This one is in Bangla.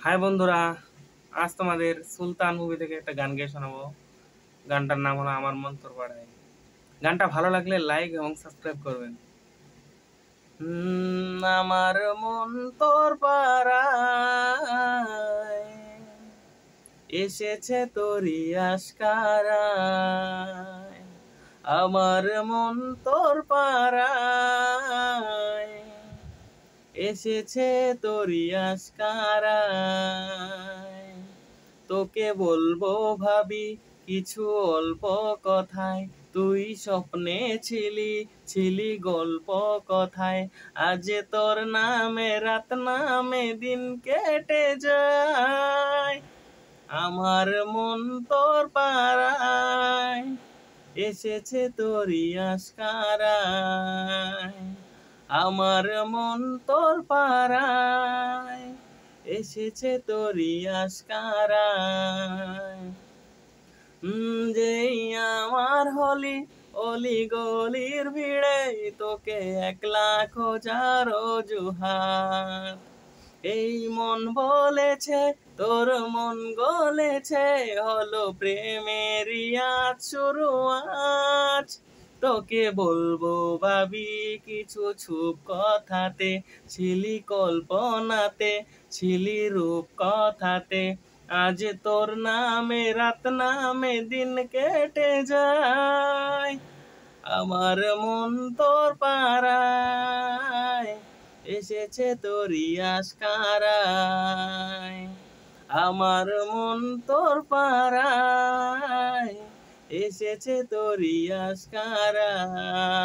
হাই বন্ধুরা, আজ তোমাদের সুলতান মুভি থেকে একটা গান গেয়ে শোনাবো। গানটার নাম হলো আমার মন তোর পাড়ায়। গানটা ভালো লাগলে লাইক এবং সাবস্ক্রাইব করবেন। আমার মন তোর পাড়ায় এসেছে তোরই আশকারায়। আমার মন তোর পাড়ায় এসেছে তোরই আশকারায়। তোকে বলবো ভাবি কিছু অল্প কথায়, তুই স্বপ্নে ছিলি ছিলি গল্প কথায়। আজ তোর নামে রাত নামে দিন কেটে যায়। আমার মন তোর পাড়ায় এসেছে তোরই আশকারায়। আমার মন তোর পাড়ায় এসেছে তোরই আশকারায়। যেই আমার হলি অলি গলির ভিড়ে তোকে একলা খোঁজার অজুহাত। এই মন বলেছে তোর মন গলেছে, হলো প্রেমের আজ শুরু আজ। তোকে বলবো ভাবি কিছু ছুপ কথাতে, ছিলি কল্পনাতে ছিলি রূপ কথাতে। আজ তোর নামে রাত নামে দিন কেটে যায়। আমার মন তোর পাড়ায় এসেছে তোরই আশকারায়। আমার মন তোর পাড়ায় এসেছে তোরই আশকারায়।